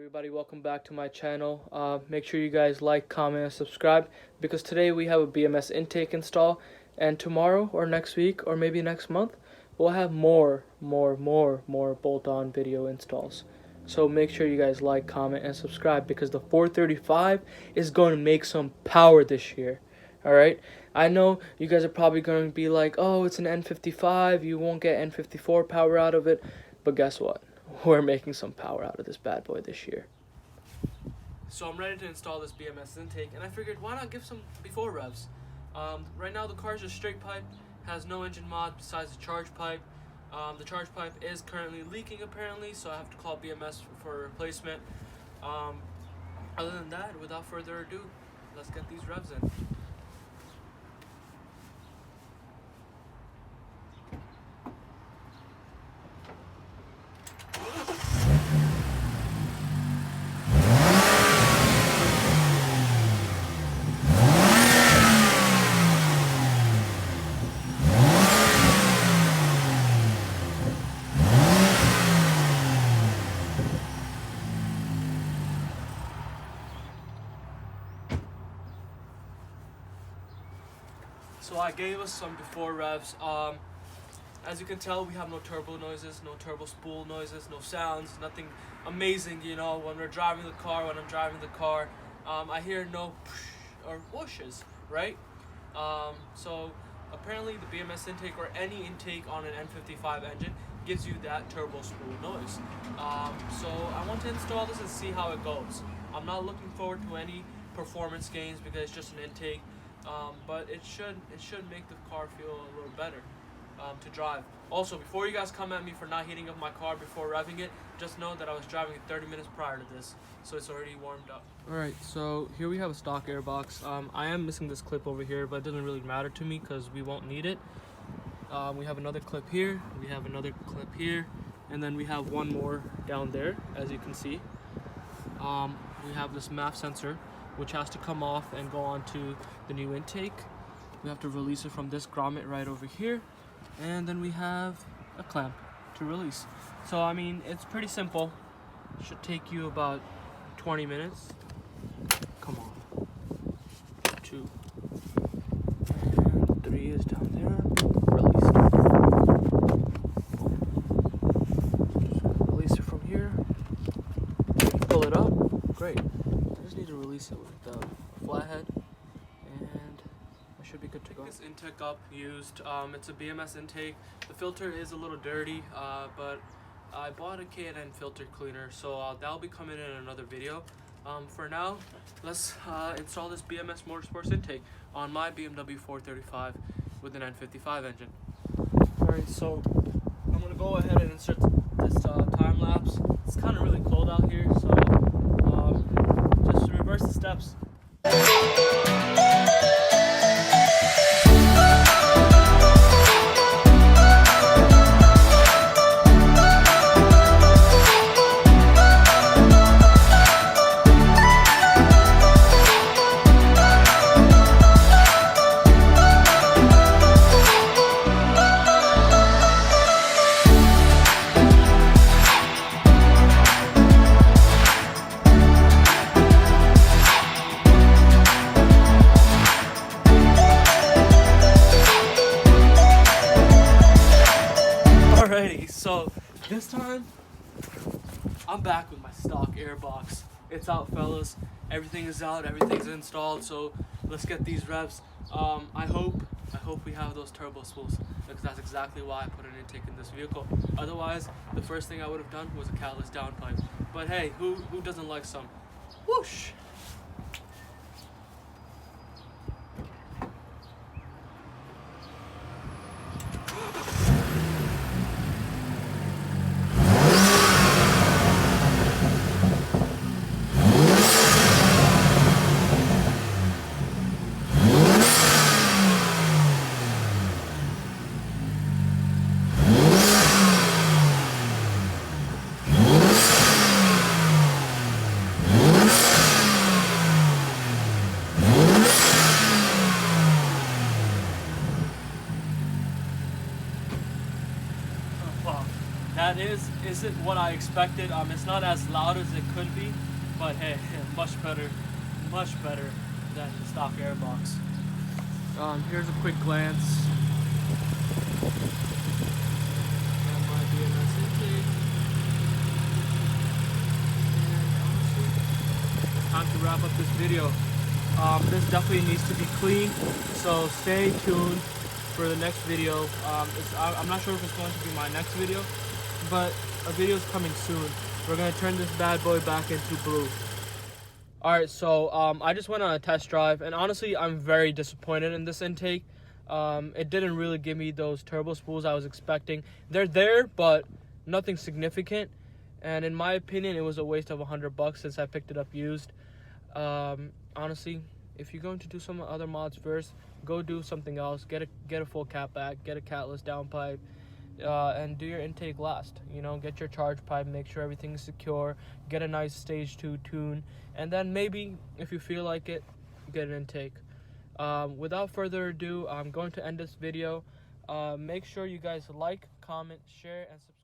everybody, welcome back to my channel. Make sure you guys like, comment, and subscribe because today we have a BMS intake install, and tomorrow or next week or maybe next month we'll have more bolt-on video installs. So make sure you guys like, comment, and subscribe because the 435 is going to make some power this year. Alright, I know you guys are probably going to be like, oh, it's an N55, you won't get N54 power out of it, but guess what? We're making some power out of this bad boy this year. So I'm ready to install this BMS intake, and I figured why not give some before revs. Right now the car is just straight pipe, has no engine mod besides the charge pipe. The charge pipe is currently leaking apparently, so I have to call BMS for a replacement. Other than that, without further ado, let's get these revs in. So I gave us some before revs. As you can tell, we have no turbo noises, no turbo spool noises, no sounds, nothing amazing, you know, when we're driving the car, when I'm driving the car. I hear no or whooshes, right? So apparently the BMS intake or any intake on an N55 engine gives you that turbo spool noise. So I want to install this and see how it goes. I'm not looking forward to any performance gains because it's just an intake. But it should make the car feel a little better to drive. Also, before you guys come at me for not heating up my car before revving it, just know that I was driving it 30 minutes prior to this, so it's already warmed up. Alright, so here we have a stock airbox. I am missing this clip over here, but it doesn't really matter to me because we won't need it. We have another clip here, we have another clip here, and then we have one more down there, as you can see. We have this MAF sensor, which has to come off and go onto the new intake. We have to release it from this grommet right over here, and then we have a clamp to release. So I mean, it's pretty simple. It should take you about 20 minutes. Come on. 2 and 3 is down there. Released. Just gonna release it from here. Pull it up. Great. I just need to release it with the flathead, and I should be good to go. This intake up used. It's a BMS intake. The filter is a little dirty, but I bought a K&N filter cleaner, so that'll be coming in another video. For now, let's install this BMS Motorsports intake on my BMW 435 with an N55 engine. Alright, so I'm gonna go ahead and insert this time lapse. It's kind of really cold out here, so just reverse the steps. Alrighty, so this time I'm back with my stock airbox. It's out, fellas. Everything is out, everything's installed, so let's get these revs. I hope we have those turbo spools, because that's exactly why I put an intake in this vehicle. Otherwise, the first thing I would have done was a catalyst downpipe. But hey, who doesn't like some whoosh? That isn't what I expected. It's not as loud as it could be, but hey, much better than the stock airbox. Here's a quick glance at my BMS intake. And honestly, it's time to wrap up this video. This definitely needs to be clean, so stay tuned for the next video. I'm not sure if it's going to be my next video, but a video is coming soon. We're going to turn this bad boy back into blue. Alright, so I just went on a test drive, and honestly, I'm very disappointed in this intake. It didn't really give me those turbo spools I was expecting. They're there, but nothing significant. And in my opinion, it was a waste of $100 since I picked it up used. Honestly, if you're going to do some other mods first, go do something else. Get a full cat back, get a catless downpipe, and do your intake last. You know, get your charge pipe, make sure everything's secure, get a nice stage 2 tune, and then maybe, if you feel like it, get an intake. Without further ado, I'm going to end this video. Make sure you guys like, comment, share, and subscribe.